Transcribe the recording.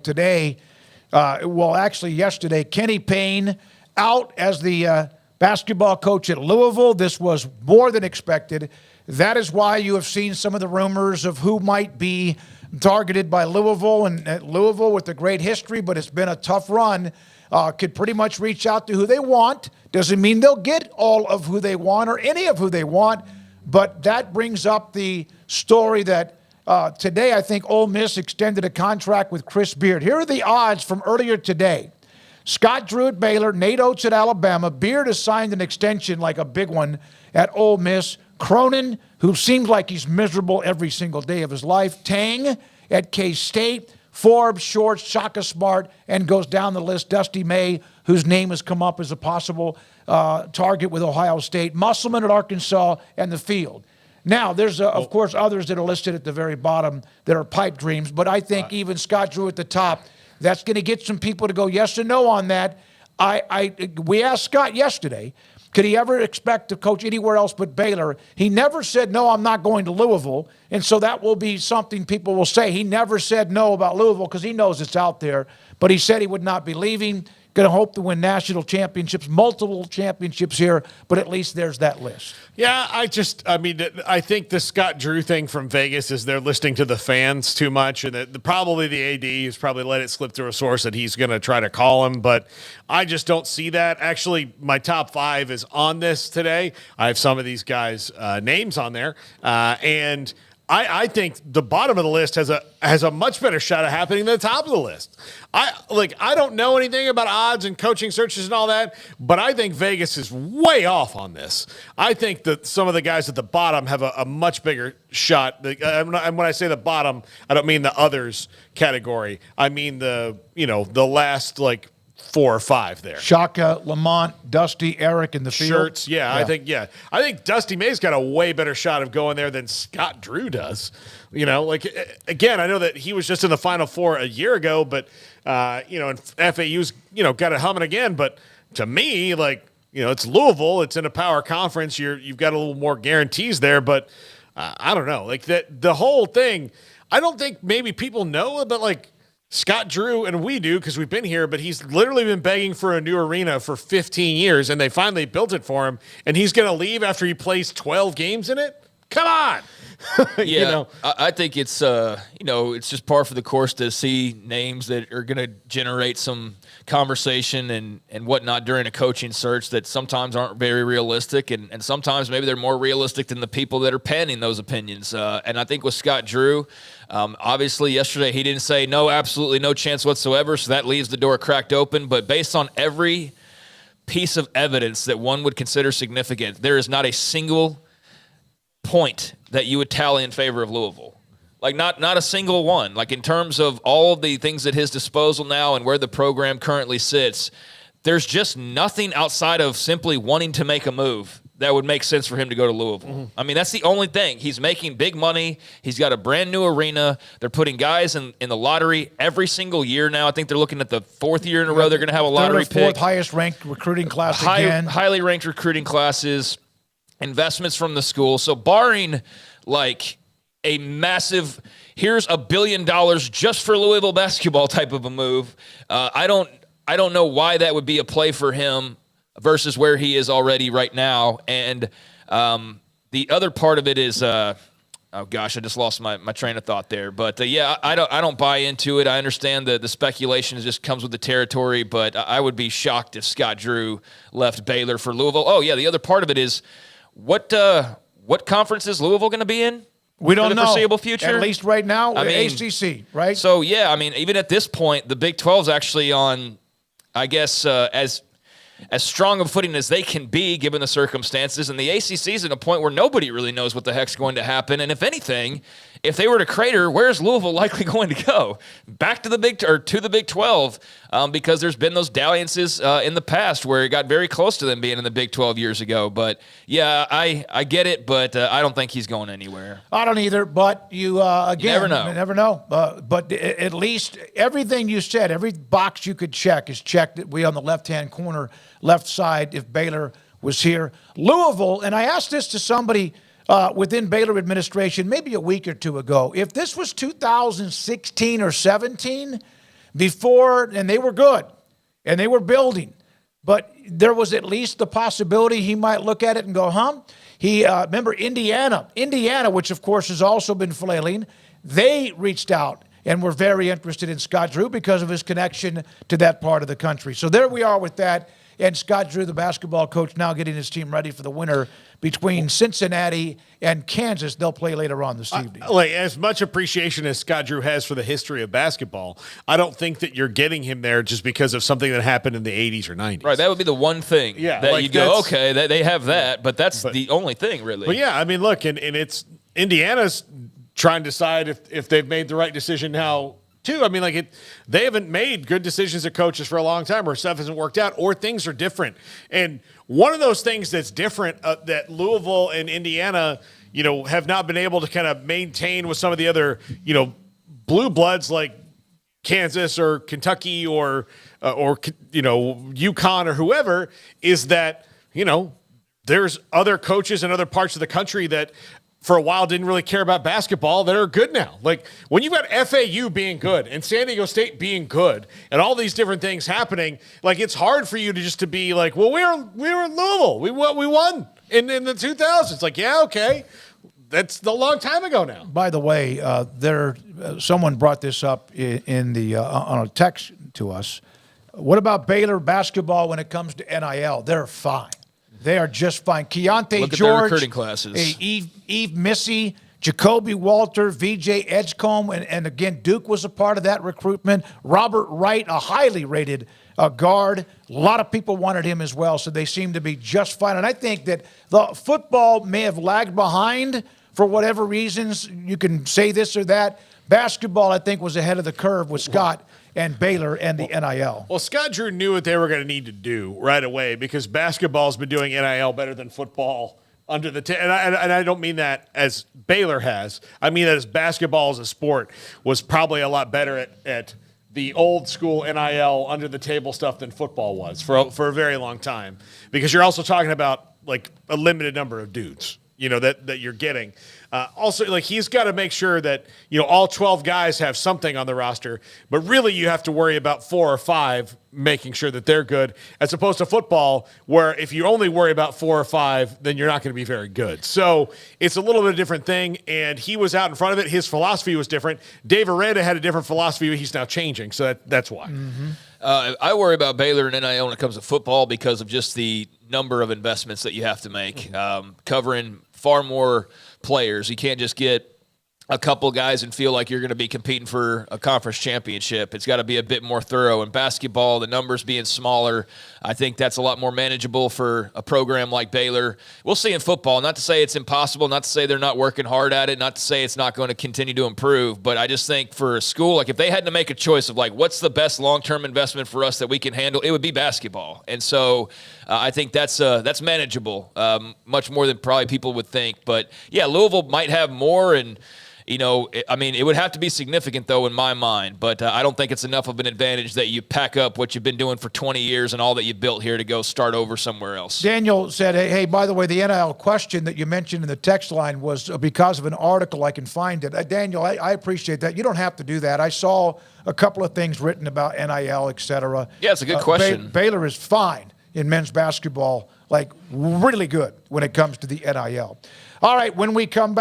today, actually yesterday, Kenny Payne out as the basketball coach at Louisville. This was more than expected. That is why you have seen some of the rumors of who might be targeted by Louisville. And Louisville, with a great history, but it's been a tough run, could pretty much reach out to who they want. Doesn't mean they'll get all of who they want or any of who they want, but that brings up the story that today, I think Ole Miss extended a contract with Chris Beard. Here are the odds from earlier today. Scott Drew at Baylor, Nate Oates at Alabama. Beard has signed an extension, like a big one, at Ole Miss. Cronin, who seems like he's miserable every single day of his life. Tang at K-State. Forbes, Shorts, Shaka Smart, and goes down the list. Dusty May, whose name has come up as a possible target with Ohio State. Musselman at Arkansas, and the field. Now, there's, of course, others that are listed at the very bottom that are pipe dreams, but I think even Scott Drew at the top, that's going to get some people to go yes or no on that. We asked Scott yesterday, could he ever expect to coach anywhere else but Baylor? He never said, no, I'm not going to Louisville, and so that will be something people will say. He never said no about Louisville because he knows it's out there, but he said he would not be leaving. Going to hope to win national championships, multiple championships here, but at least there's that list. Yeah, I think the Scott Drew thing from Vegas is they're listening to the fans too much, and probably the AD has probably let it slip through a source that he's going to try to call him, but I just don't see that. Actually, my top 5 is on this today. I have some of these guys' names on there, and I think the bottom of the list has a much better shot of happening than the top of the list. I don't know anything about odds and coaching searches and all that, but I think Vegas is way off on this. I think that some of the guys at the bottom have a much bigger shot. And when I say the bottom, I don't mean the others category. I mean the last 4 or 5 there. Shaka, Lamont, Dusty, Eric in the field. Shirts, yeah. I think Dusty May's got a way better shot of going there than Scott Drew does. Again, I know that he was just in the Final Four a year ago, but and FAU's got it humming again. But to me, it's Louisville. It's in a power conference. You've got a little more guarantees there, but I don't know. The whole thing. I don't think maybe people know, but Scott Drew, and we do because we've been here, but he's literally been begging for a new arena for 15 years, and they finally built it for him, and he's going to leave after he plays 12 games in it? Come on! Yeah, I think it's it's just par for the course to see names that are going to generate some conversation and whatnot during a coaching search that sometimes aren't very realistic, and sometimes maybe they're more realistic than the people that are penning those opinions. And I think with Scott Drew, obviously yesterday he didn't say no, absolutely no chance whatsoever, so that leaves the door cracked open. But based on every piece of evidence that one would consider significant, there is not a single point that you would tally in favor of Louisville. Not a single one. In terms of all of the things at his disposal now and where the program currently sits, there's just nothing outside of simply wanting to make a move that would make sense for him to go to Louisville. Mm-hmm. I mean, that's the only thing. He's making big money. He's got a brand new arena. They're putting guys in the lottery every single year now. I think they're looking at the 4th year in a row they're going to have a lottery pick. 4th highest ranked recruiting class again. Highly ranked recruiting classes. Investments from the school. So barring a massive, here's $1 billion just for Louisville basketball type of a move, I don't know why that would be a play for him versus where he is already right now. And the other part of it is, oh gosh, I just lost my train of thought there. But I don't buy into it. I understand the speculation just comes with the territory, but I would be shocked if Scott Drew left Baylor for Louisville. Oh yeah, the other part of it is, what conference is Louisville going to be in? We don't know. For the foreseeable future? At least right now, ACC, right? So, yeah, even at this point, the Big 12 is actually on, I guess, as strong of a footing as they can be given the circumstances. And the ACC is at a point where nobody really knows what the heck's going to happen. And if anything, if they were to crater, where's Louisville likely going to go? Back to the Big 12, because there's been those dalliances in the past where it got very close to them being in the Big 12 years ago. But yeah, I get it, but I don't think he's going anywhere. I don't either. But you again, you never know. But at least everything you said, every box you could check is checked. That we on the left-hand corner, left side. If Baylor was here, Louisville, and I asked this to somebody within Baylor administration maybe a week or two ago. If this was 2016 or 17, before, and they were good, and they were building. But there was at least the possibility he might look at it and go, He remember Indiana, which of course has also been flailing. They reached out and were very interested in Scott Drew because of his connection to that part of the country. So there we are with that. And Scott Drew, the basketball coach, now getting his team ready for the winter between Cincinnati and Kansas. They'll play later on this evening. Like, as much appreciation as Scott Drew has for the history of basketball, I don't think that you're getting him there just because of something that happened in the 80s or 90s. Right, that would be the one thing that you'd go, okay, they have that, but that's the only thing, really. But yeah, I mean, look, and it's Indiana's trying to decide if they've made the right decision now, too. I mean, they haven't made good decisions as coaches for a long time, or stuff hasn't worked out, or things are different. And one of those things that's different that Louisville and Indiana, have not been able to kind of maintain with some of the other, blue bloods like Kansas or Kentucky or UConn or whoever, is that, there's other coaches in other parts of the country that for a while didn't really care about basketball that are good now. Like, when you've got FAU being good and San Diego State being good and all these different things happening, it's hard for you to be like, well, we were in Louisville. We won in the 2000s. Like, yeah, okay. That's a long time ago now. By the way, someone brought this up in the on a text to us. What about Baylor basketball when it comes to NIL? They're fine. They are just fine. Keontae Look at George, their recruiting classes. Eve Missy, Jacoby Walter, VJ Edgecombe, and again, Duke was a part of that recruitment. Robert Wright, a highly rated guard. A lot of people wanted him as well, so they seem to be just fine. And I think that the football may have lagged behind for whatever reasons. You can say this or that. Basketball, I think, was ahead of the curve with Scott and Baylor and the NIL. Well, Scott Drew knew what they were going to need to do right away, because basketball's been doing NIL better than football under the and I don't mean that as Baylor has. I mean that as basketball as a sport was probably a lot better at the old school NIL under the table stuff than football was for a very long time, because you're also talking about a limited number of dudes, that you're getting. Also, he's got to make sure that, all 12 guys have something on the roster, but really you have to worry about 4 or 5 making sure that they're good, as opposed to football, where if you only worry about 4 or 5, then you're not going to be very good. So it's a little bit of a different thing, and he was out in front of it. His philosophy was different. Dave Aranda had a different philosophy, but he's now changing, so that's why. Mm-hmm. I worry about Baylor and NIL when it comes to football because of just the number of investments that you have to make, covering far more players. You can't just get a couple guys and feel like you're going to be competing for a conference championship. It's got to be a bit more thorough. In basketball, the numbers being smaller, I think that's a lot more manageable for a program like Baylor. We'll see in football. Not to say it's impossible, not to say they're not working hard at it, not to say it's not going to continue to improve, but I just think for a school, if they had to make a choice of what's the best long-term investment for us that we can handle, it would be basketball. And so I think that's manageable, much more than probably people would think. But yeah, Louisville might have more, and it would have to be significant, though, in my mind. But I don't think it's enough of an advantage that you pack up what you've been doing for 20 years and all that you built here to go start over somewhere else. Daniel said, hey, by the way, the NIL question that you mentioned in the text line was because of an article. I can find it. Daniel, I appreciate that. You don't have to do that. I saw a couple of things written about NIL, et cetera. Yeah, it's a good question. Baylor is fine in men's basketball, really good when it comes to the NIL. All right, when we come back.